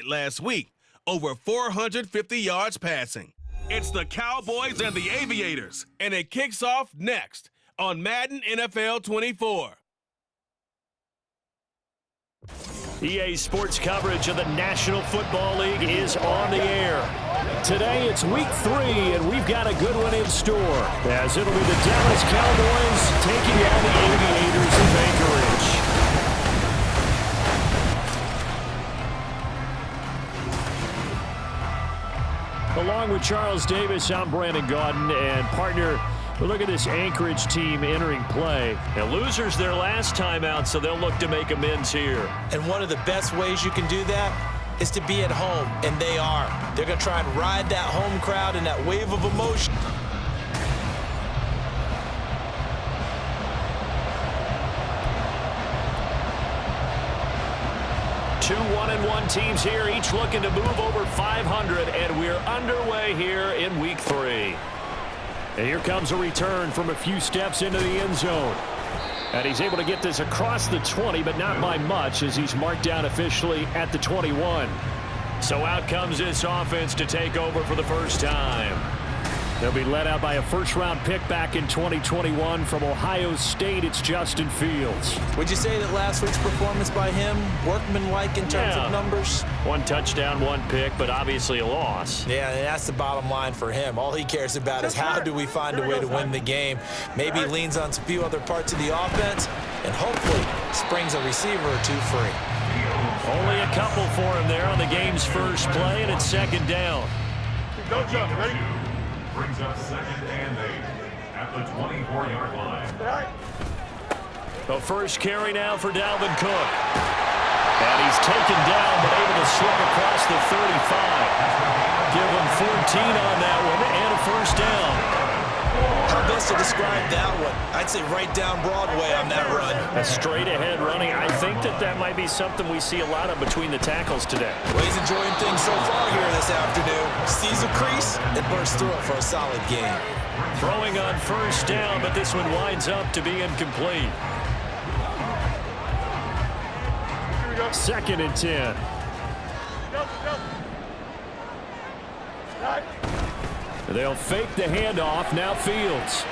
last week, over 450 yards passing. It's the Cowboys and the Aviators, and it kicks off next on Madden NFL 24. EA Sports coverage of the National Football League is on the air. Today it's week 3, and we've got a good one in store, as it'll be the Dallas Cowboys taking on the Aviators of Anchorage. Along with Charles Davis, I'm Brandon Gaudin, and partner, look at this Anchorage team entering play. And losers their last time out, so they'll look to make amends here. And one of the best ways you can do that is to be at home, and they are. They're going to try and ride that home crowd and that wave of emotion. Two 1-1 teams here, each looking to move over 500, and we're underway here in week 3. And here comes a return from a few steps into the end zone. And he's able to get this across the 20, but not by much, as he's marked down officially at the 21. So out comes this offense to take over for the first time. They'll be led out by a first-round pick back in 2021 from Ohio State. It's Justin Fields. Would you say that last week's performance by him, workmanlike in terms of numbers? 1 touchdown, 1 pick, but obviously a loss. Yeah, and that's the bottom line for him. All he cares about is how do we find a way to win the game. Maybe leans on a few other parts of the offense and hopefully springs a receiver or two free. Only a couple for him there on the game's first play, and it's second down. Go, John. Ready? Brings up 2nd and 8 at the 24-yard line. The first carry now for Dalvin Cook. And he's taken down, but able to slip across the 35. Give him 14 on that one and a first down. How best to describe that one? I'd say right down Broadway on that run. A straight-ahead running. I think that might be something we see a lot of between the tackles today. Well, he's enjoying things so far here this afternoon. Sees a crease and bursts through it for a solid gain. Throwing on first down, but this one winds up to be incomplete. 2nd and 10. They'll fake the handoff. Now Fields.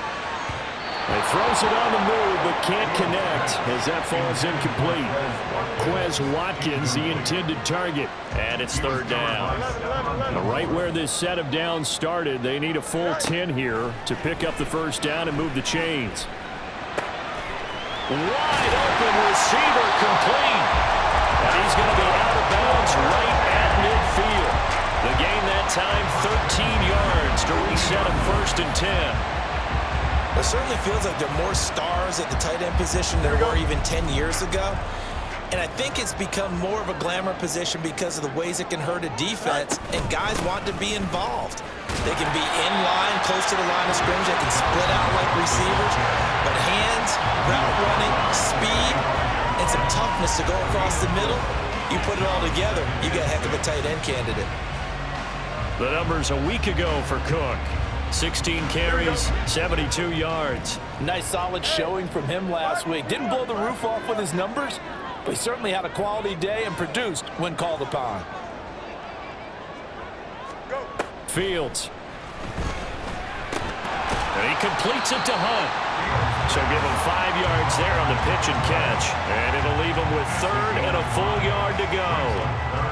He throws it on the move, but can't connect as that falls incomplete. Quez Watkins, the intended target. And it's 3rd down. Right where this set of downs started, they need a full 10 here to pick up the first down and move the chains. Wide open receiver complete. And he's going to be out of bounds right at midfield. The gain that time, 13 yards to reset him 1st and 10. It certainly feels like there are more stars at the tight end position than there were even 10 years ago. And I think it's become more of a glamour position because of the ways it can hurt a defense, and guys want to be involved. They can be in line, close to the line of scrimmage. They can split out like receivers. But hands, route running, speed, and some toughness to go across the middle, you put it all together, you got a heck of a tight end candidate. The numbers a week ago for Cook. 16 carries, 72 yards. Nice solid showing from him last week. Didn't blow the roof off with his numbers, but he certainly had a quality day and produced when called upon. Fields. And he completes it to Hunt. So give him 5 yards there on the pitch and catch. And it'll leave him with 3rd and a full yard to go.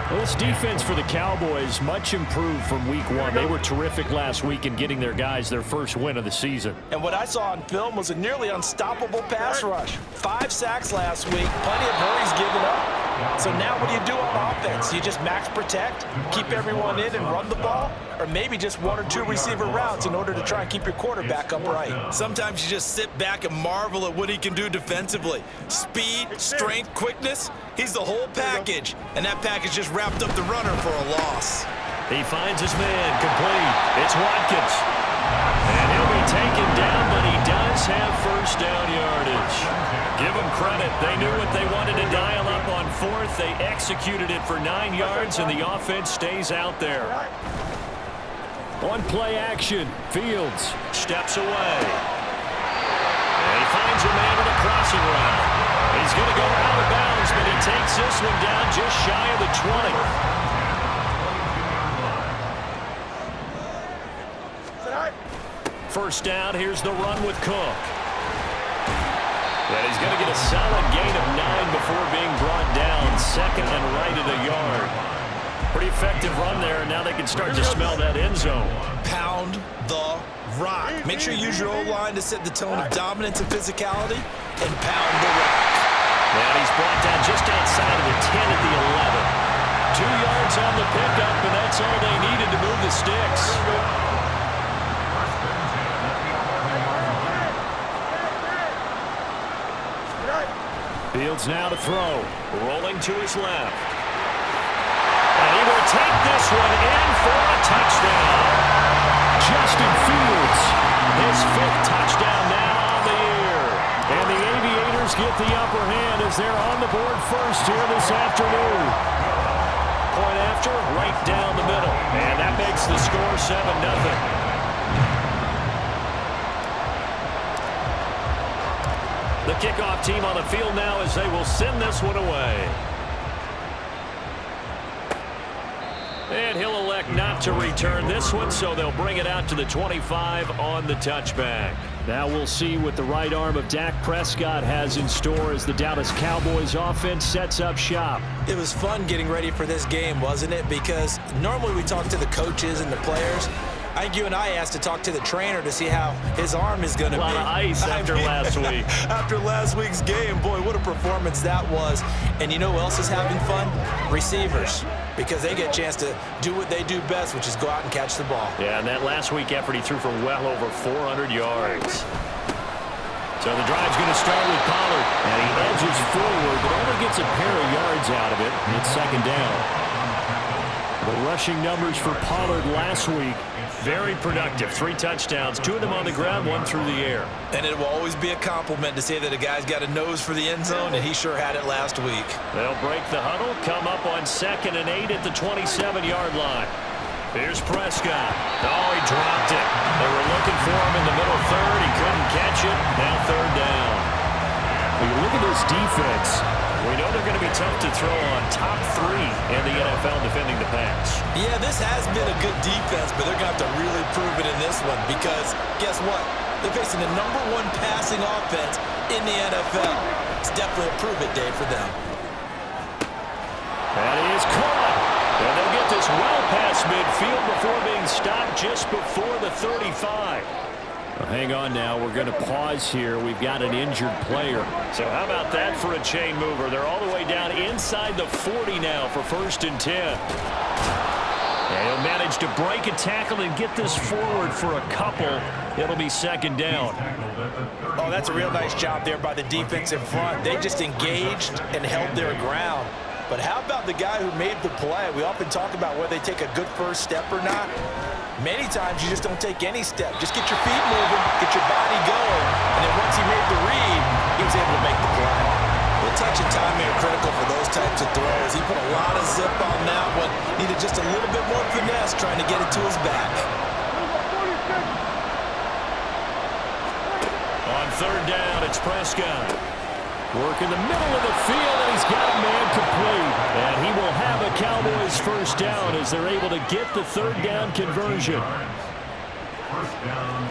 Well, this defense for the Cowboys much improved from week 1. They were terrific last week in getting their guys their first win of the season. And what I saw on film was a nearly unstoppable pass rush. 5 sacks last week, plenty of hurries given up. So now what do you do on offense? You just max protect, keep everyone in and run the ball? Or maybe just 1 or 2 receiver routes in order to try and keep your quarterback upright? Sometimes you just sit back and marvel at what he can do defensively. Speed, strength, quickness, he's the whole package. And that package just wrapped up the runner for a loss. He finds his man complete. It's Watkins. And he'll be taken down, but he does have first down yardage. Give them credit. They knew what they wanted to dial up on 4th. They executed it for 9 yards, and the offense stays out there. On play action, Fields steps away. And he finds a man in a crossing route. He's going to go out of bounds, but he takes this one down just shy of the 20. first down. Here's the run with Cook. And he's going to get a solid gain of 9 before being brought down. Second and right at a yard. Pretty effective run there, and now they can start to smell that end zone. Pound the rock. Make sure you use your O-line to set the tone of dominance and physicality, and pound the rock. And he's brought down just outside of the 10 at the 11. 2 yards on the pickup, and that's all they needed to move the sticks. Fields now to throw. Rolling to his left. And he will take this one in for a touchdown. Justin Fields, his 5th touchdown now on the year. And the Aviators get the upper hand as they're on the board first here this afternoon. Point after, right down the middle. And that makes the score 7-0. The kickoff team on the field now as they will send this one away. And he'll elect not to return this one, so they'll bring it out to the 25 on the touchback. Now we'll see what the right arm of Dak Prescott has in store as the Dallas Cowboys offense sets up shop. It was fun getting ready for this game, wasn't it? Because normally we talk to the coaches and the players. I think you and I asked to talk to the trainer to see how his arm is going to be. A lot of ice after last week. After last week's game, boy, what a performance that was. And you know who else is having fun? Receivers. Because they get a chance to do what they do best, which is go out and catch the ball. Yeah, and that last week effort, he threw for well over 400 yards. So the drive's going to start with Pollard. And he edges forward, but only gets a pair of yards out of it. And it's second down. The rushing numbers for Pollard last week, very productive. 3 touchdowns, 2 of them on the ground, 1 through the air. And it will always be a compliment to say that a guy's got a nose for the end zone, and he sure had it last week. They'll break the huddle, come up on 2nd and 8 at the 27-yard line. Here's Prescott. Oh, he dropped it. They were looking for him in the middle third. He couldn't catch it. Now 3rd down. When you look at this defense, we know they're going to be tough to throw on top 3 in the NFL defending the pass. Yeah, this has been a good defense, but they're going to have to really prove it in this one because guess what? They're facing the #1 passing offense in the NFL. It's definitely a prove-it day for them. And he is caught. And they'll get this well past midfield before being stopped just before the 35. Well, hang on now. We're going to pause here. We've got an injured player. So how about that for a chain mover? They're all the way down inside the 40 now for 1st and 10. And he'll manage to break a tackle and get this forward for a couple. It'll be 2nd down. Oh, that's a real nice job there by the defensive front. They just engaged and held their ground. But how about the guy who made the play? We often talk about whether they take a good first step or not. Many times you just don't take any step. Just get your feet moving, get your body going, and then once he made the read, he was able to make the play. The touch and timing are critical for those types of throws. He put a lot of zip on that one. Needed just a little bit more finesse trying to get it to his back. On 3rd down, it's Prescott. Work in the middle of the field, and he's got a man complete. And he will have a Cowboys 1st down as they're able to get the 3rd down conversion. First down,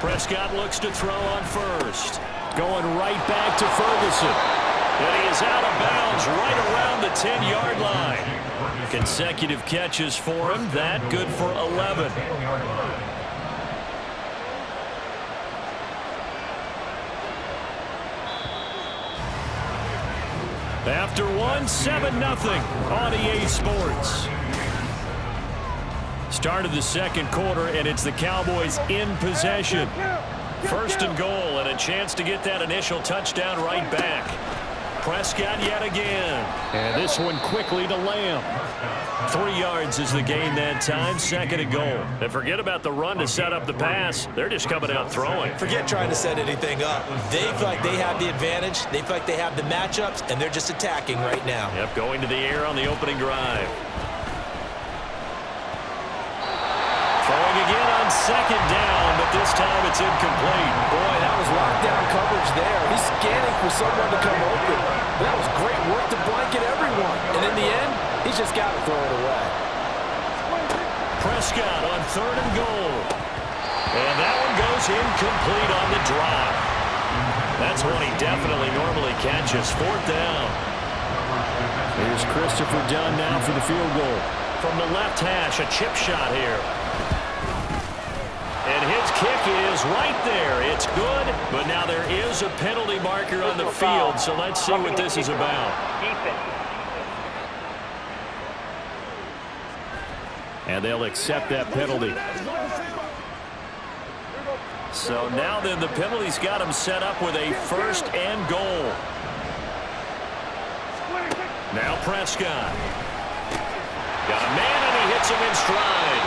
Prescott looks to throw on 1st. Going right back to Ferguson. And he is out of bounds right around the 10-yard line. Consecutive catches for him. That good for 11. After 1, 7-0 on EA Sports. Start of the 2nd quarter, and it's the Cowboys in possession. 1st and goal, and a chance to get that initial touchdown right back. Prescott yet again. And this one quickly to Lamb. 3 yards is the gain that time, 2nd and goal. And forget about the run to set up the pass. They're just coming out throwing. Forget trying to set anything up. They feel like they have the advantage. They feel like they have the matchups, and they're just attacking right now. Yep, going to the air on the opening drive. Throwing again on 2nd down, but this time it's incomplete. Boy, that was lockdown coverage there. He's scanning for someone to come open. That was great work to blanket everyone. And in the end, He's just got to throw it away. Prescott on 3rd and goal. And that one goes incomplete on the drive. That's one he definitely normally catches. 4th down. Here's Christopher Dunn now for the field goal. From the left hash, a chip shot here. And his kick is right there. It's good, but now there is a penalty marker on the field, so let's see what this is about. And they'll accept that penalty. So now then the penalty's got him set up with a 1st and goal. Now Prescott. Got a man and he hits him in stride.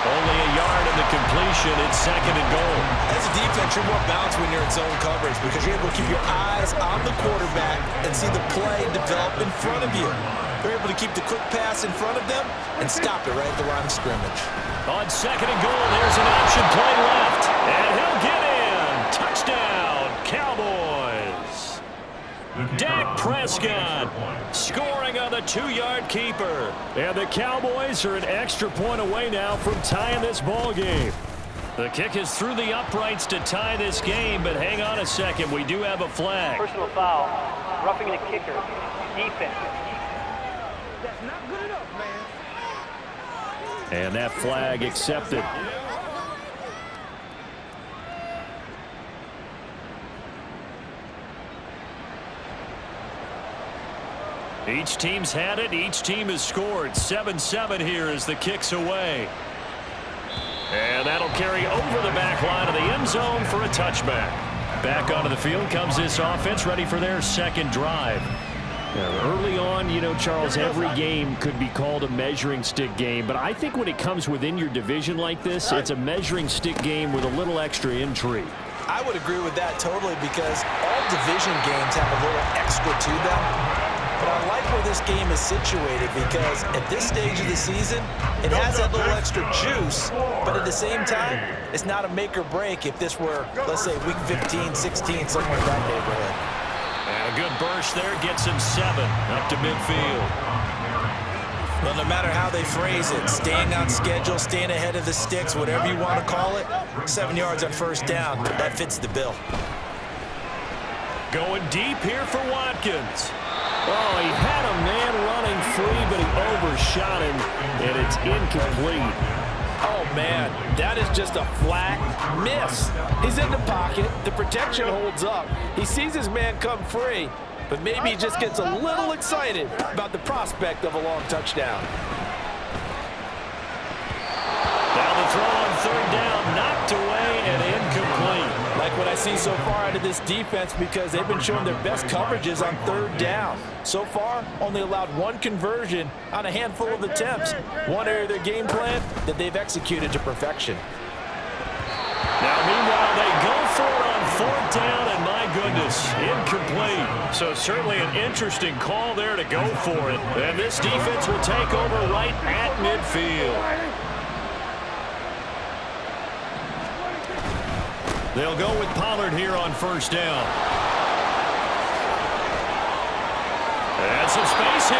Only a yard in the completion. It's 2nd and goal. As a defense, you're more balanced when you're in zone coverage because you're able to keep your eyes on the quarterback and see the play develop in front of you. They're able to keep the quick pass in front of them and stop it right at the line of scrimmage. On 2nd and goal, there's an option play left. And he'll get in. Touchdown, Cowboys. Dak Prescott scoring on the 2-yard keeper. And the Cowboys are an extra point away now from tying this ball game. The kick is through the uprights to tie this game, but hang on a second. We do have a flag. Personal foul. Roughing the kicker. Defense. That's not good enough, man. And that flag accepted. Each team's had it. Each team has scored. 7-7 here as the kick's away. And that'll carry over the back line of the end zone for a touchback. Back onto the field comes this offense, ready for their 2nd drive. Early on, you know, Charles, every game could be called a measuring stick game, but I think when it comes within your division like this, it's a measuring stick game with a little extra intrigue. I would agree with that totally because all division games have a little extra to them. But I like where this game is situated because at this stage of the season, it has that little extra juice, but at the same time, it's not a make or break if this were, let's say, week 15, 16, somewhere in that neighborhood. And a good burst there gets him 7 up to midfield. Well, no matter how they phrase it, staying on schedule, staying ahead of the sticks, whatever you want to call it, 7 yards on 1st down, that fits the bill. Going deep here for Watkins. Oh, he had a man running free, but he overshot him, and it's incomplete. Oh, man, that is just a flat miss. He's in the pocket. The protection holds up. He sees his man come free, but maybe he just gets a little excited about the prospect of a long touchdown. Now the throw on 3rd down, knocked away and incomplete. Like what I see so far out of this defense because they've been showing their best coverages on 3rd down. So far, only allowed 1 conversion on a handful of attempts. One area of their game plan that they've executed to perfection. Now, meanwhile, they go for it on 4th down, and my goodness, incomplete. So certainly an interesting call there to go for it. And this defense will take over right at midfield. They'll go with Pollard here on 1st down. And some space here.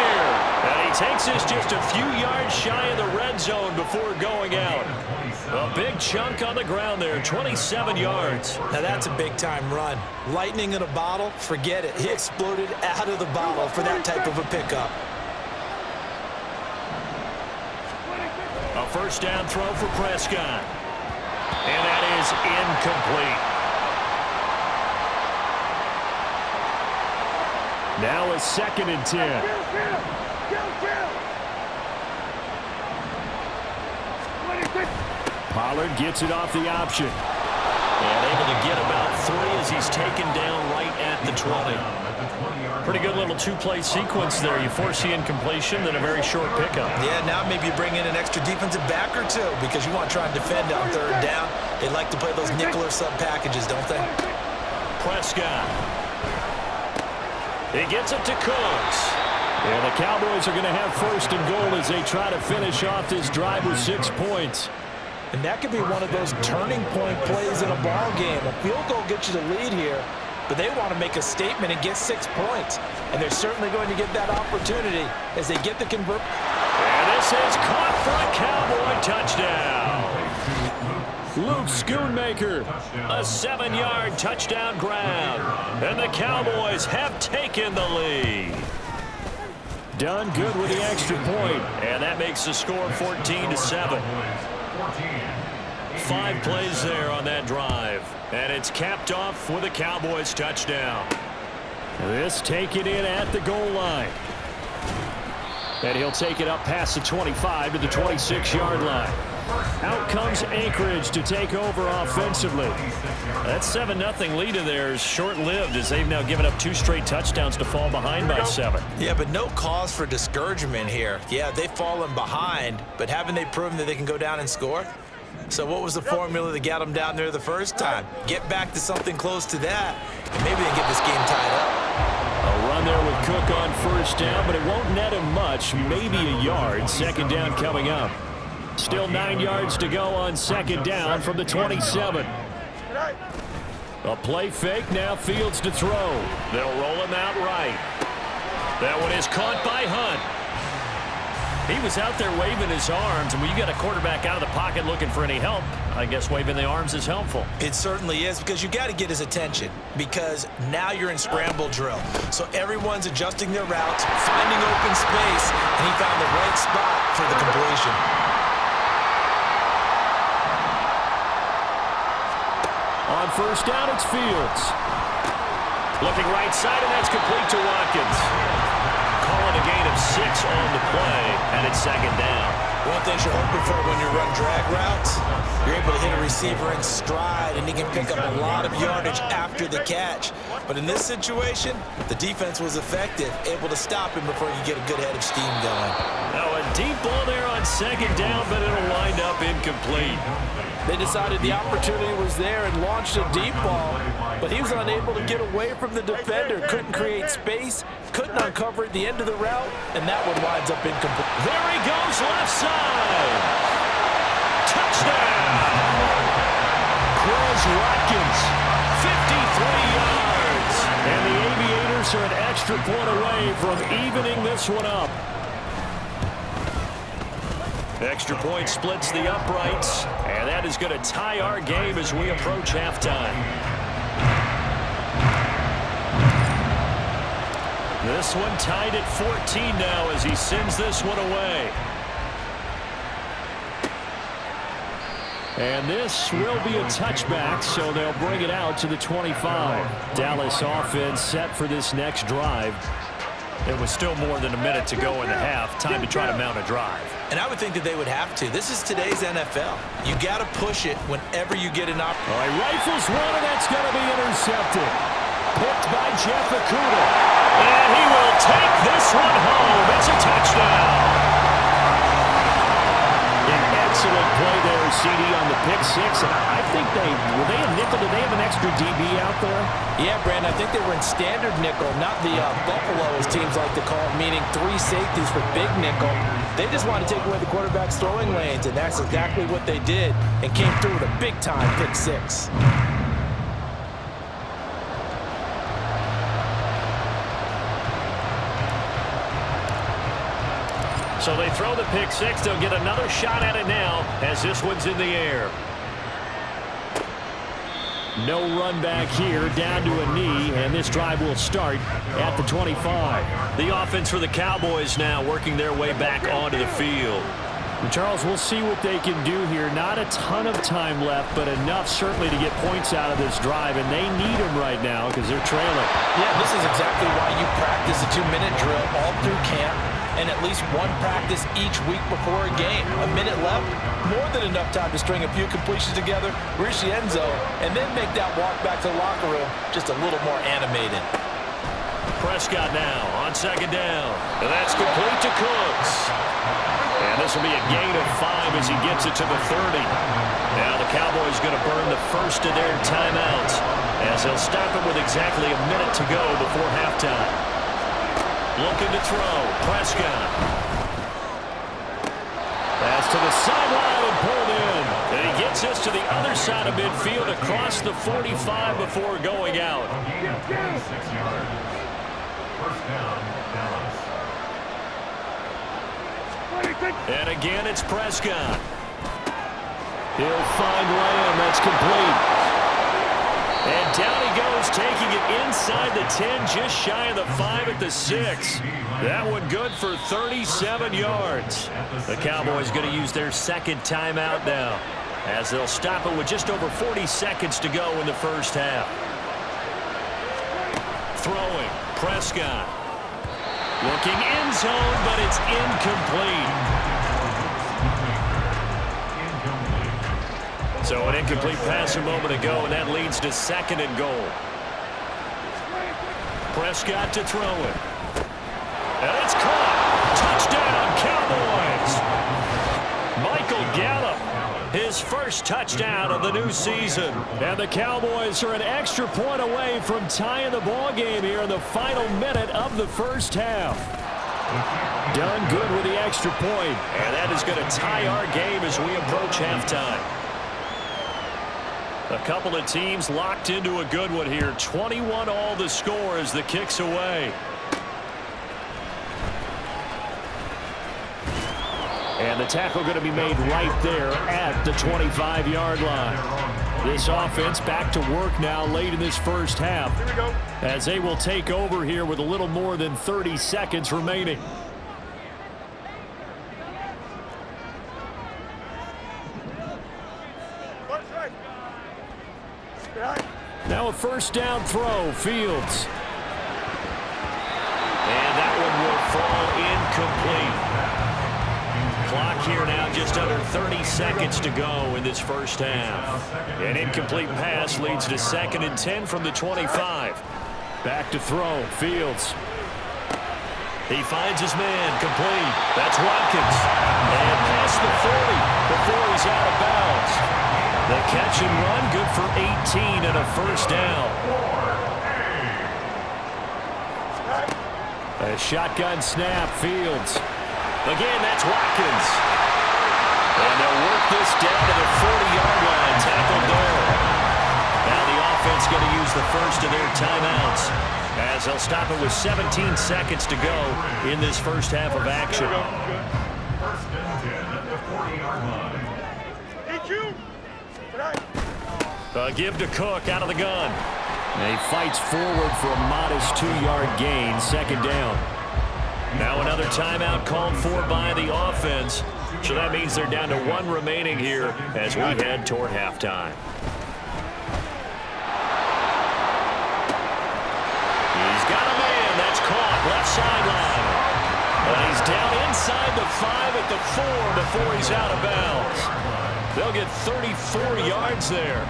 And he takes this just a few yards shy of the red zone before going out. A big chunk on the ground there, 27 yards. Now that's a big-time run. Lightning in a bottle, forget it. He exploded out of the bottle for that type of a pickup. A 1st down throw for Prescott. And that is incomplete. Now a 2nd and 10. Pollard gets it off the option. And able to get about 3 as he's taken down right at the 20. Pretty good little 2-play sequence there. You force the incompletion, then a very short pickup. Yeah, now maybe you bring in an extra defensive back or 2 because you want to try and defend on 3rd down. They like to play those nickel or sub packages, don't they? Prescott. He gets it to Cooks. And the Cowboys are going to have 1st and goal as they try to finish off this drive with 6 points. And that could be one of those turning point plays in a ball game. A field goal gets you the lead here, but they want to make a statement and get 6 points. And they're certainly going to get that opportunity as they get the convert. And this is caught for a Cowboy touchdown. Luke Schoonmaker, a 7-yard touchdown grab. And the Cowboys have taken the lead. Done good with the extra point, and that makes the score 14-7. 5 plays there on that drive, and it's capped off with a Cowboys touchdown. This taken in at the goal line. And he'll take it up past the 25 to the 26-yard line. Out comes Anchorage to take over offensively. That 7-0 lead of theirs is short-lived as they've now given up 2 straight touchdowns to fall behind by 7. Yeah, but no cause for discouragement here. Yeah, they've fallen behind, but haven't they proven that they can go down and score? So what was the formula that got them down there the first time? Get back to something close to that, and maybe they get this game tied up. A run there with Cook on first down, but it won't net him much, maybe a yard. Second down coming up. Still 9 yards to go on second down from the 27. A play fake, now Fields to throw. They'll roll him out right. That one is caught by Hunt. He was out there waving his arms, and when you got a quarterback out of the pocket looking for any help, I guess waving the arms is helpful. It certainly is, because you got to get his attention, because now you're in scramble drill. So everyone's adjusting their routes, finding open space, and he found the right spot for the completion. On first down, it's Fields. Looking right side, and that's complete to Watkins. Calling a gain of 6 on the play, and it's second down. One thing you're hoping for when you run drag routes, you're able to hit a receiver in stride, and he can pick up a lot of yardage after the catch. But in this situation, the defense was effective, able to stop him before you get a good head of steam going. Now a deep ball there on second down, but it'll wind up incomplete. They decided the opportunity was there and launched a deep ball, but he was unable to get away from the defender, couldn't create space, couldn't uncover at the end of the route, and that one winds up incomplete. There he goes, left side. Touchdown! Chris Watkins, 53 yards. And the Aviators are an extra point away from evening this one up. Extra point splits the uprights, and that is going to tie our game as we approach halftime. This one tied at 14 now as he sends this one away. And this will be a touchback, so they'll bring it out to the 25. Dallas offense set for this next drive. There was still more than a minute to go in the half. Time to try to mount a drive. And I would think that they would have to. This is today's NFL. You got to push it whenever you get an opportunity. All right, rifles one, and that's going to be intercepted. Picked by Jeff Okudah. And he will take this one home. It's a touchdown. An excellent play there, CD, on the pick six. And I think were they a nickel? Did they have an extra DB out there? Yeah, Brandon, I think they were in standard nickel, not the Buffalo, as teams like to call it, meaning 3 safeties for big nickel. They just wanted to take away the quarterback's throwing lanes, and that's exactly what they did, and came through with a big-time pick six. So they throw the pick six. They'll get another shot at it now as this one's in the air. No run back here, down to a knee, and this drive will start at the 25. The offense for the Cowboys now working their way back onto the field. And Charles, we'll see what they can do here. Not a ton of time left, but enough certainly to get points out of this drive, and they need them right now because they're trailing. Yeah, this is exactly why you practice a 2-minute drill all through camp, and at least one practice each week before a game. A minute left, more than enough time to string a few completions together, reach the end zone, and then make that walk back to the locker room just a little more animated. Prescott now on second down, and that's complete to Cooks. And this will be a gain of 5 as he gets it to the 30. Now the Cowboys going to burn the first of their timeouts as they'll stop it with exactly a minute to go before halftime. Looking to throw, Prescott. Pass to the sideline and pulled in. And he gets gets this to the other side of midfield across the 45 before going out. A gain of 26 yards. First down, Dallas. And again, it's Prescott. He'll find Lamb. That's complete. And down he goes, taking it inside the 10, just shy of the 5 at the 6. That one good for 37 yards. The Cowboys going to use their second timeout now, as they'll stop it with just over 40 seconds to go in the first half. Throwing, Prescott. Looking end zone, but it's incomplete. So an incomplete pass a moment ago, and that leads to 2nd and goal. Prescott to throw it. And it's caught. Touchdown, Cowboys. Michael Gallup, his first touchdown of the new season. And the Cowboys are an extra point away from tying the ball game here in the final minute of the first half. Done good with the extra point, and that is going to tie our game as we approach halftime. A couple of teams locked into a good one here. 21 all the score as the kick's away. And the tackle going to be made right there at the 25-yard line. This offense back to work now late in this first half, as they will take over here with a little more than 30 seconds remaining. Now a first down throw, Fields. And that one will fall incomplete. Clock here now just under 30 seconds to go in this first half. An incomplete pass leads to 2nd and 10 from the 25. Back to throw, Fields. He finds his man, complete. That's Watkins. And past the 40 before he's out of bounds. The catch and run, good for 18 and a first down. A shotgun snap, Fields. Again, that's Watkins. And they'll work this down to the 40-yard line, tackled there. Now the offense going to use the first of their timeouts, as they'll stop it with 17 seconds to go in this first half of action. First and 10 at the 40-yard line. A give to Cook out of the gun. And he fights forward for a modest 2-yard gain, 2nd down. Now another timeout called for by the offense. So that means they're down to 1 remaining here as we head toward halftime. He's got a man. That's caught. Left sideline. And he's down inside the 5 at the 4 before he's out of bounds. They'll get 34 yards there.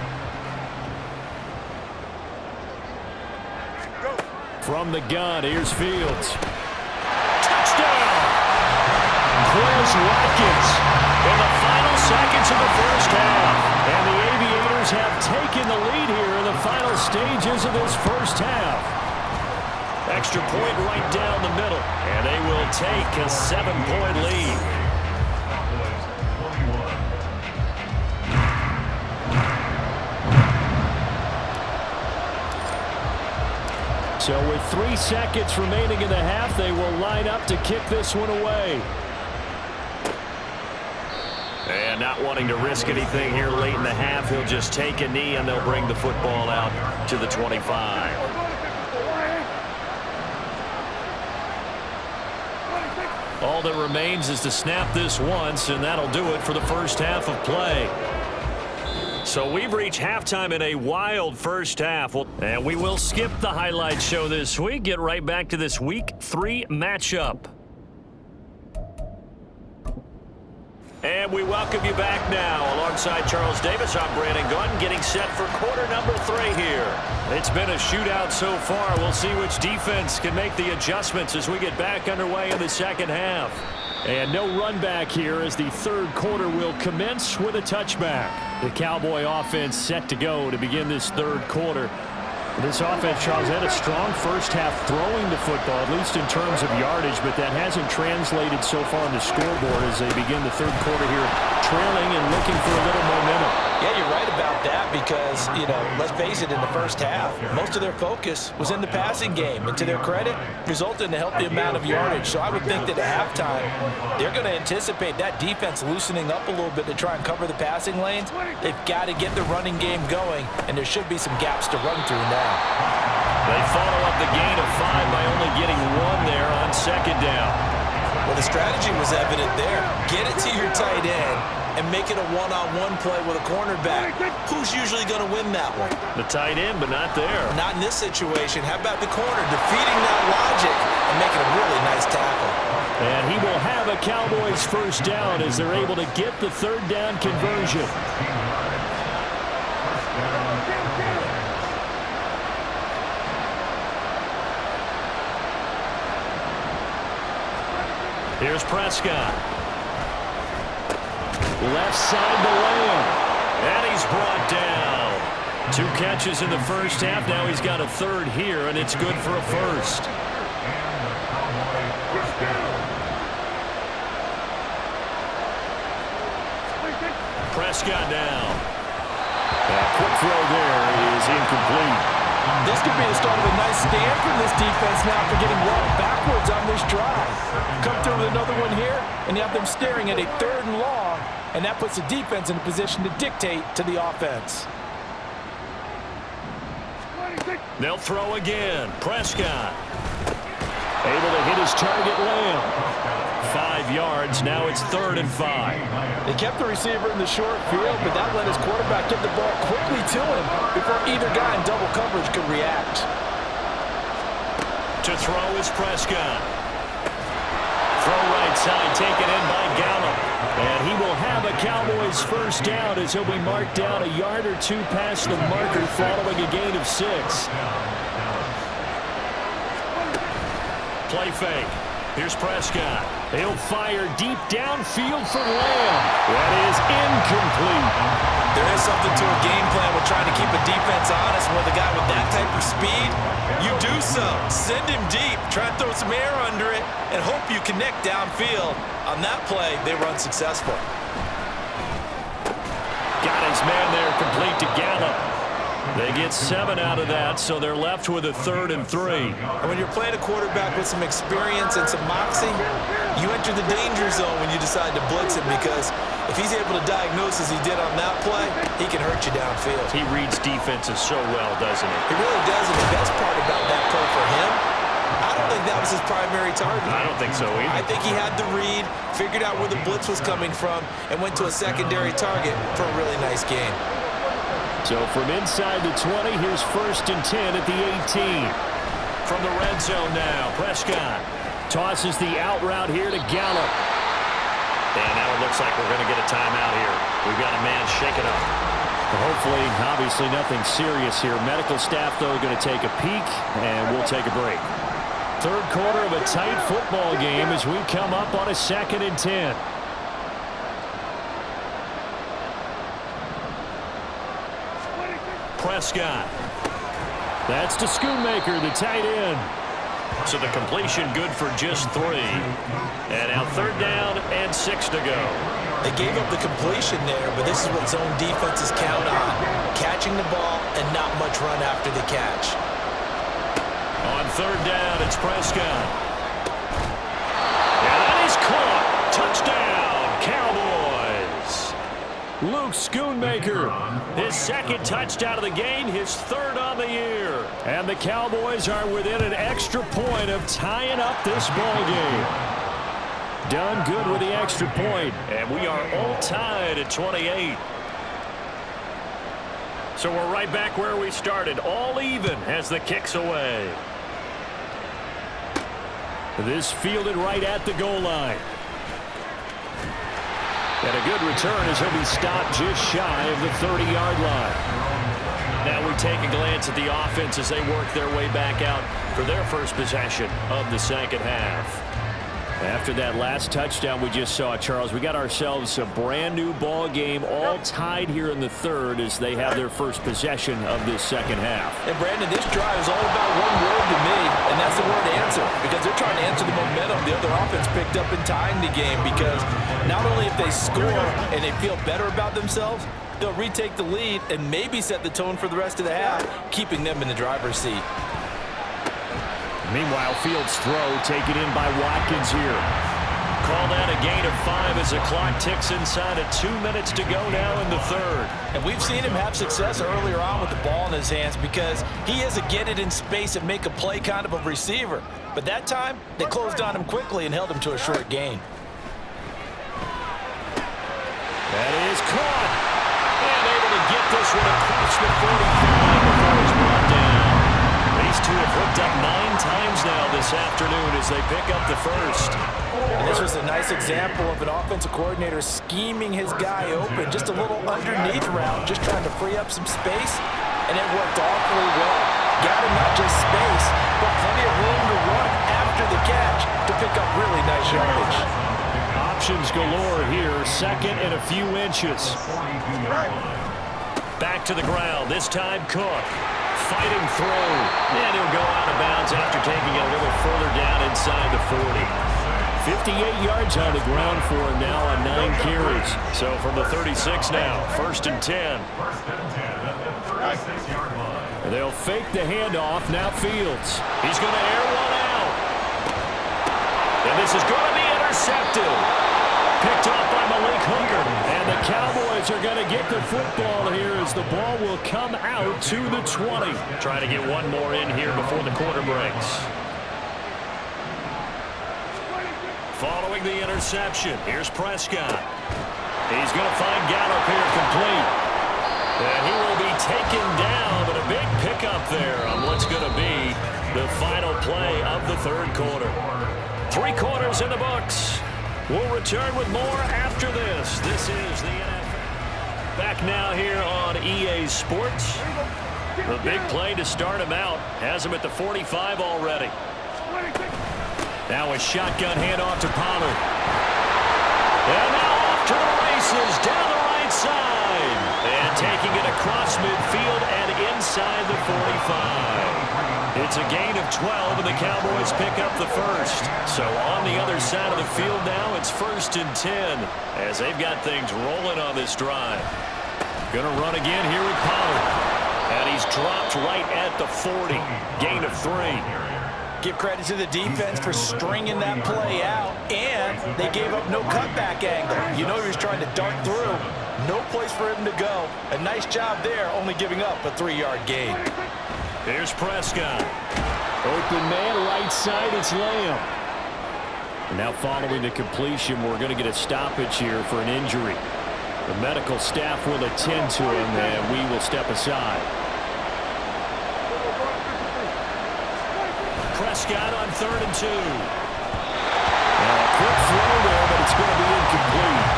From the gun, here's Fields. Touchdown! Quez Watkins in the final seconds of the first half. And the Aviators have taken the lead here in the final stages of this first half. Extra point right down the middle. And they will take a 7-point lead. So with 3 seconds remaining in the half, they will line up to kick this one away. And not wanting to risk anything here late in the half, he'll just take a knee and they'll bring the football out to the 25. All that remains is to snap this once, and that'll do it for the first half of play. So we've reached halftime in a wild first half. And we will skip the highlight show this week. Get right back to this Week 3 matchup. And we welcome you back now. Alongside Charles Davis, I'm Brandon Gaudin, getting set for quarter number 3 here. It's been a shootout so far. We'll see which defense can make the adjustments as we get back underway in the second half. And no run back here as the third quarter will commence with a touchback. The Cowboy offense set to go to begin this third quarter. This offense, Charles, had a strong first half throwing the football, at least in terms of yardage, but that hasn't translated so far on the scoreboard as they begin the third quarter here, trailing and looking for a little momentum. Yeah, you're right about that because, let's face it, in the first half, most of their focus was in the passing game. And to their credit, resulted in a healthy amount of yardage. So I would think that at halftime, they're going to anticipate that defense loosening up a little bit to try and cover the passing lanes. They've got to get the running game going, and there should be some gaps to run through now. They follow up the gain of 5 by only getting 1 there on second down. Well, the strategy was evident there. Get it to your tight end and make it a one-on-one play with a cornerback. Who's usually going to win that one? The tight end, but not there. Not in this situation. How about the corner defeating that logic and making a really nice tackle? And he will have a Cowboys first down as they're able to get the third down conversion. Here's Prescott. Left side to Lamb. And he's brought down. 2 catches in the first half. Now he's got a third here, and it's good for a first. Prescott down. That quick throw there is incomplete. This could be the start of a nice stand from this defense now for getting walked backwards on this drive. Come through with another one here, and you have them staring at a 3rd and long, and that puts the defense in a position to dictate to the offense. They'll throw again. Prescott. Able to hit his target, Lamb. 5 yards. Now it's 3rd and 5. They kept the receiver in the short field, but that let his quarterback get the ball quickly to him before either guy in double coverage could react. To throw is Prescott. Throw right side, taken in by Gallup. And he will have a Cowboys first down as he'll be marked down a yard or 2 past the marker following a gain of 6. Play fake. Here's Prescott. He'll fire deep downfield for Lamb. That is incomplete. There is something to a game plan with trying to keep a defense honest with a guy with that type of speed. You do so. Send him deep. Try and throw some air under it and hope you connect downfield. On that play, they were unsuccessful. Got his man there, complete to Gallup. They get 7 out of that, so they're left with a 3rd and 3. And when you're playing a quarterback with some experience and some moxie, you enter the danger zone when you decide to blitz him, because if he's able to diagnose as he did on that play, he can hurt you downfield. He reads defenses so well, doesn't he? He really does, and the best part about that play for him, I don't think that was his primary target. I don't think so either. I think he had the read, figured out where the blitz was coming from, and went to a secondary target for a really nice game. So from inside the 20, here's 1st and 10 at the 18. From the red zone now, Prescott tosses the out route here to Gallup. And now it looks like we're going to get a timeout here. We've got a man shaken up. Hopefully, obviously nothing serious here. Medical staff, though, going to take a peek, and we'll take a break. 3rd quarter of a tight football game as we come up on a 2nd and 10. Prescott. That's to Schoonmaker, the tight end. So the completion good for just 3. And now 3rd down and 6 to go. They gave up the completion there, but this is what zone defenses count on. Catching the ball and not much run after the catch. On 3rd down, it's Prescott. And that is caught. Touchdown, Cowboys. Luke Schoonmaker, his 2nd touchdown of the game, his 3rd on the year. And the Cowboys are within an extra point of tying up this ball game. Done good with the extra point, and we are all tied at 28. So we're right back where we started, all even as the kick's away. This fielded right at the goal line. And a good return as he'll be stopped just shy of the 30-yard line. Now we take a glance at the offense as they work their way back out for their first possession of the 2nd half. After that last touchdown we just saw, Charles, we got ourselves a brand new ball game, all tied here in the 3rd as they have their first possession of this 2nd half. And Brandon, this drive is all about one word to me, and that's the word answer, because they're trying to answer the momentum the other offense picked up in tying the game, because not only if they score and they feel better about themselves, They'll retake the lead and maybe set the tone for the rest of the half, keeping them in the driver's seat. Meanwhile, Fields' throw taken in by Watkins here. Call that a gain of 5 as the clock ticks inside of 2 minutes to go now in the third. And we've seen him have success earlier on with the ball in his hands because he is a get it in space and make a play kind of a receiver. But that time, they closed on him quickly and held him to a short gain. That is caught. And able to get this one across the 45 before he's brought down. These two have hooked up 9 times now this afternoon as they pick up the first. And this was a nice example of an offensive coordinator scheming his guy open, just a little underneath route, just trying to free up some space, and it worked awfully well. Got him not just space, but plenty of room to run after the catch to pick up really nice yardage. Options galore here, second and a few inches. Back to the ground, this time Cook. Fighting through, and he'll go out of bounds after taking it a little further down inside the 40. 58 yards on the ground for him now on 9 carries. So from the 36 now, 1st and 10. They'll fake the handoff, now Fields. He's going to air one out. And this is going to be intercepted. Picked off by Malik Hooker. And the Cowboys are going to get the football here as the ball will come out to the 20. Trying to get one more in here before the quarter breaks. Following the interception, here's Prescott. He's going to find Gallup here complete. And he will be taken down, but a big pickup there on what's going to be the final play of the third quarter. 3 quarters in the books. We'll return with more after this. This is the NFL. Back now here on EA Sports. The big play to start him out. Has him at the 45 already. Now a shotgun handoff to Pollard. And now off to the races down the right side. And taking it across midfield and inside the 45. It's a gain of 12, and the Cowboys pick up the first. So on the other side of the field now, it's 1st and 10 as they've got things rolling on this drive. Going to run again here with Pollard. And he's dropped right at the 40. Gain of 3. Give credit to the defense for stringing that play out, and they gave up no cutback angle. You know he was trying to dart through. No place for him to go. A nice job there, only giving up a 3-yard gain. Here's Prescott. Open man, right side, it's Lamb. Now following the completion, we're going to get a stoppage here for an injury. The medical staff will attend to him, and we will step aside. Prescott on 3rd and 2. Now a quick throw there, but it's going to be incomplete.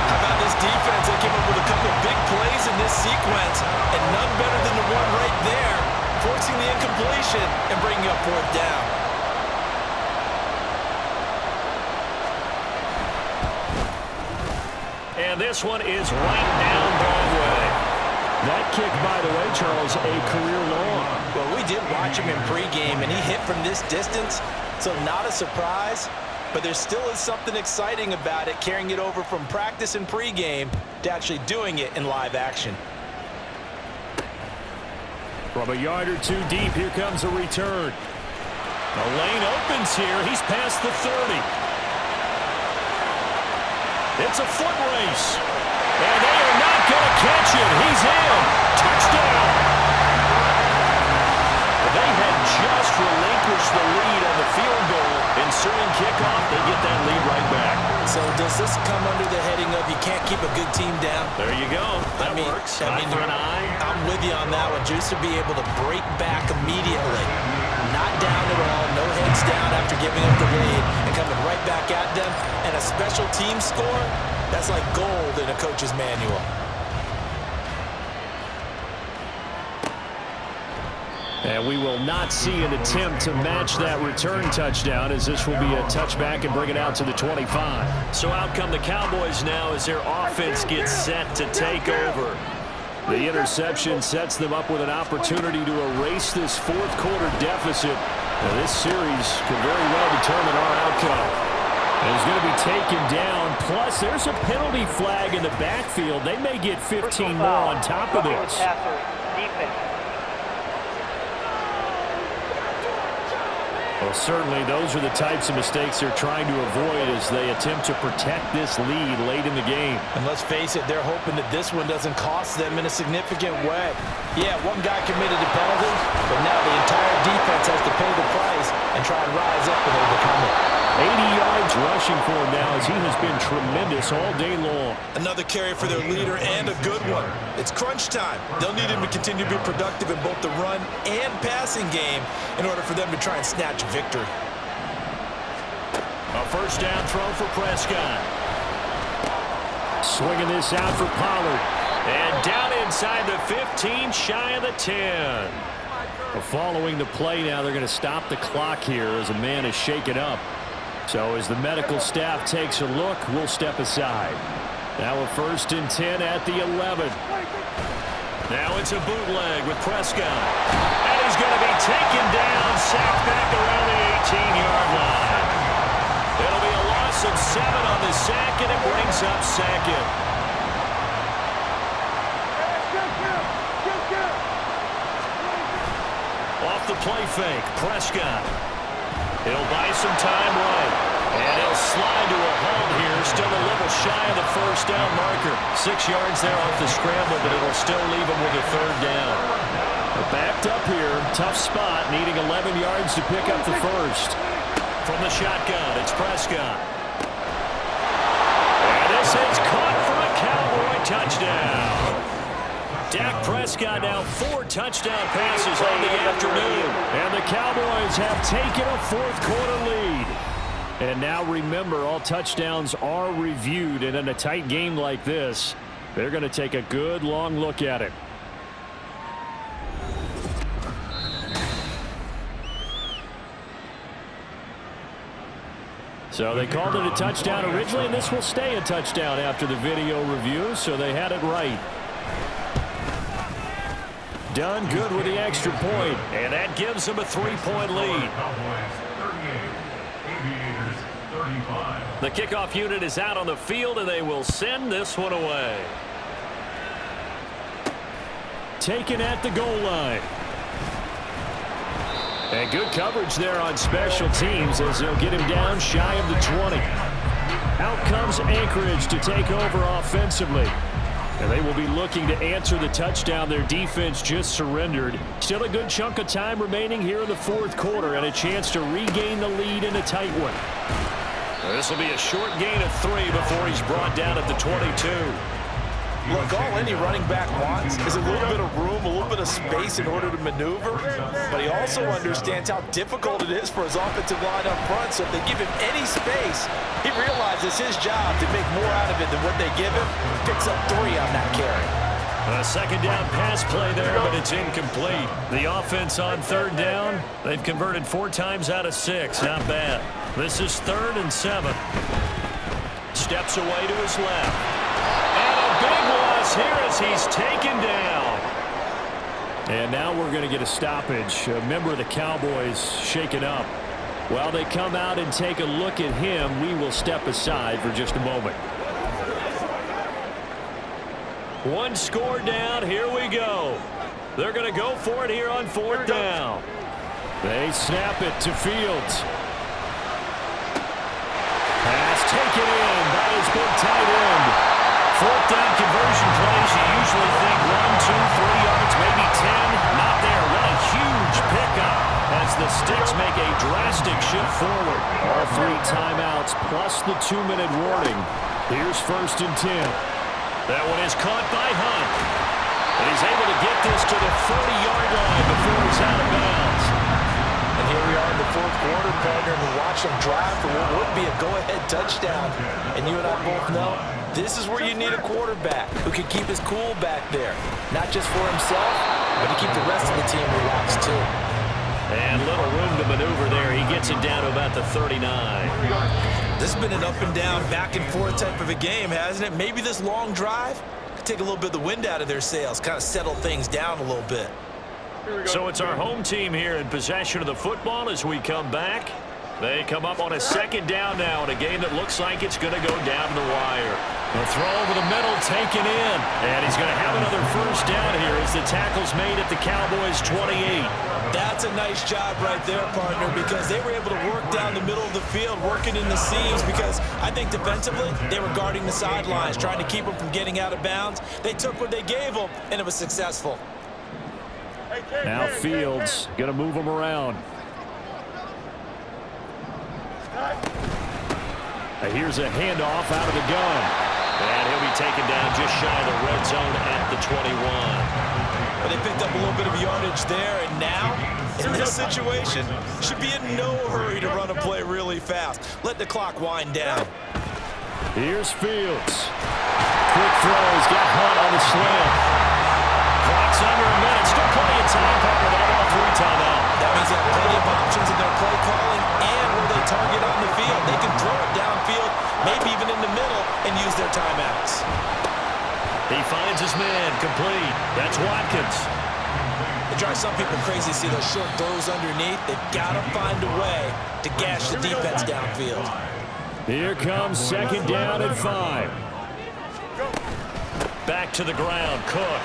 How about this defense? They came up with a couple of big plays in this sequence, and none better than the one right there, forcing the incompletion and bringing up 4th down. And this one is right down Broadway. That kick, by the way, Charles, a career long. Well, we did watch him in pregame, and he hit from this distance, so not a surprise. But there still is something exciting about it, carrying it over from practice and pregame to actually doing it in live action. From a yard or 2 deep, here comes a return. The lane opens here. He's past the 30. It's a foot race. And they are not going to catch it. He's in. Touchdown. They had just relinquished the lead on the field goal. Ensuing kickoff, they get that lead right back. So does this come under the heading of you can't keep a good team down? There you go. That works. Eye for an eye. I'm with you on that one. Just to be able to break back immediately. Not down at all. No heads down after giving up the lead and coming right back at them. And a special team score, that's like gold in a coach's manual. And we will not see an attempt to match that return touchdown, as this will be a touchback and bring it out to the 25. So out come the Cowboys now as their offense gets set to take over. The interception sets them up with an opportunity to erase this 4th quarter deficit. Now, this series could very well determine our outcome. He's going to be taken down. Plus, there's a penalty flag in the backfield. They may get 15 more on top of this. Well, certainly those are the types of mistakes they're trying to avoid as they attempt to protect this lead late in the game. And let's face it, they're hoping that this one doesn't cost them in a significant way. Yeah, one guy committed a penalty, but now the entire defense has to pay the price and try and rise up and overcome it. 80 yards rushing for him now as he has been tremendous all day long. Another carry for their leader and a good one. It's crunch time. They'll need him to continue to be productive in both the run and passing game in order for them to try and snatch a victory. A first down throw for Prescott. Swinging this out for Pollard. And down inside the 15, shy of the 10. Following the play now, they're going to stop the clock here as a man is shaken up. So as the medical staff takes a look, we'll step aside. Now a 1st and 10 at the 11. Now it's a bootleg with Prescott. And he's going to be taken down, sacked back around the 18-yard line. It'll be a loss of 7 on the sack, and it brings up second. Off the play fake, Prescott. He'll buy some time right. And he'll slide to a halt here, still a little shy of the first down marker. 6 yards there off the scramble, but it'll still leave him with a 3rd down. Backed up here, tough spot, needing 11 yards to pick up the first. From the shotgun, it's Prescott. And this is caught for a Cowboy touchdown. Dak Prescott now 4 touchdown passes on the afternoon. And the Cowboys have taken a 4th quarter lead. And now remember, all touchdowns are reviewed. And in a tight game like this, they're going to take a good long look at it. So they called it a touchdown originally, and this will stay a touchdown after the video review, so they had it right. Done good with the extra point, and that gives them a 3-point lead. The kickoff unit is out on the field, and they will send this one away. Taken at the goal line. And good coverage there on special teams as they'll get him down shy of the 20. Out comes Anchorage to take over offensively. And they will be looking to answer the touchdown their defense just surrendered. Still a good chunk of time remaining here in the 4th quarter and a chance to regain the lead in a tight one. This will be a short gain of 3 before he's brought down at the 22. Look, all any running back wants is a little bit of room, a little bit of space in order to maneuver, but he also understands how difficult it is for his offensive line up front, so if they give him any space, he realizes his job to make more out of it than what they give him. Picks up 3 on that carry. A 2nd down pass play there, but it's incomplete. The offense on 3rd down, they've converted 4 times out of 6. Not bad. This is 3rd and 7. Steps away to his left. Big loss here as he's taken down. And now we're going to get a stoppage. A member of the Cowboys shaken up. While they come out and take a look at him, we will step aside for just a moment. 1 score down. Here we go. They're going to go for it here on 4th down. They snap it to Fields. Pass taken in by his big tight end. 4th down conversion plays, you usually think 1, 2, 3 yards, maybe 10. Not there. What a huge pickup as the Sticks make a drastic shift forward. All 3 timeouts plus the 2-minute warning. Here's 1st and 10. That one is caught by Hunt. And he's able to get this to the 40-yard line before he's out of bounds. And here we are in the 4th quarter, partner, and watch them drive for what would be a go-ahead touchdown. And you and I both know this is where you need a quarterback who can keep his cool back there. Not just for himself, but to keep the rest of the team relaxed too. And little room to maneuver there. He gets it down to about the 39. This has been an up and down, back and forth type of a game, hasn't it? Maybe this long drive could take a little bit of the wind out of their sails, kind of settle things down a little bit. So it's our home team here in possession of the football as we come back. They come up on a second down now in a game that looks like it's going to go down to the wire. The throw over the middle taken in. And he's going to have another first down here as the tackle's made at the Cowboys' 28. That's a nice job right there, partner, because they were able to work down the middle of the field, working in the seams, because I think defensively they were guarding the sidelines, trying to keep them from getting out of bounds. They took what they gave them, and it was successful. Now Fields going to move them around. Here's a handoff out of the gun. And he'll be taken down just shy of the red zone at the 21. But they picked up a little bit of yardage there, and now, in this situation, should be in no hurry to run a play really fast. Let the clock wind down. Here's Fields. Quick throw. He's got Hunt on the slam. Clock's under a minute. Still plenty of time, partner. They'll all 3 timeout. That means they have plenty of options in their play calling and where they target on the field. They can throw it downfield, maybe even in the middle, and use their timeouts. He finds his man complete. That's Watkins. It drives some people crazy to see those short throws underneath. They've got to find a way to gash the defense downfield. Here comes second down and 5. Back to the ground, Cook.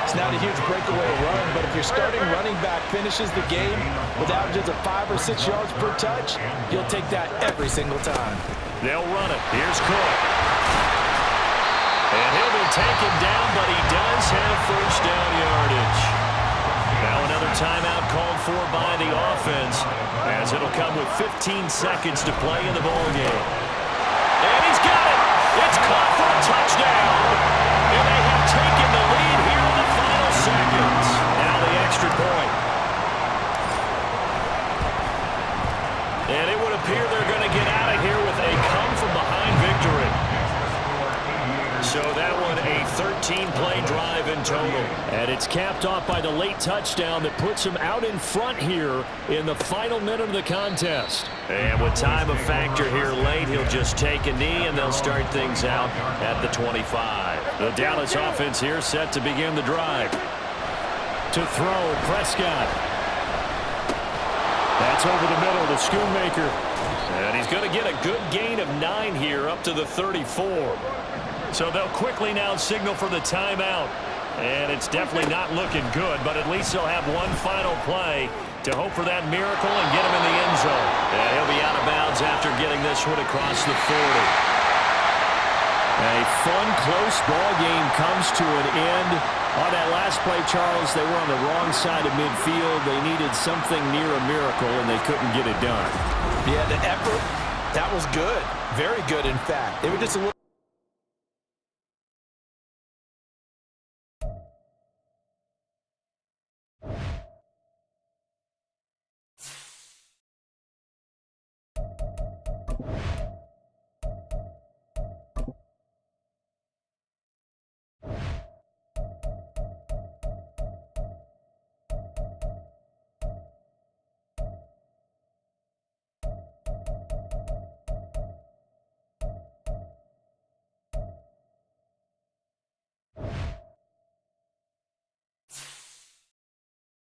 It's not a huge breakaway run, but if your starting running back finishes the game with averages of 5 or 6 yards per touch, you'll take that every single time. They'll run it. Here's Cook. And he'll be taken down, but he does have first down yardage. Now another timeout called for by the offense, as it'll come with 15 seconds to play in the ballgame. And he's got it. It's caught for a touchdown. And they have taken the lead here in the final seconds. Now the extra point. And it would appear they're going to get out of here with a come-from-behind victory. So that one a 13-play drive in total. And it's capped off by the late touchdown that puts him out in front here in the final minute of the contest. And with time a factor here late, he'll just take a knee and they'll start things out at the 25. The Dallas offense here set to begin the drive. To throw, Prescott. That's over the middle to Schoonmaker. And he's going to get a good gain of 9 here up to the 34. So they'll quickly now signal for the timeout. And it's definitely not looking good, but at least they'll have one final play to hope for that miracle and get him in the end zone. And he'll be out of bounds after getting this one across the 40. A fun, close ball game comes to an end. On that last play, Charles, they were on the wrong side of midfield. They needed something near a miracle, and they couldn't get it done. Yeah, the effort, that was good. Very good, in fact. They were just a little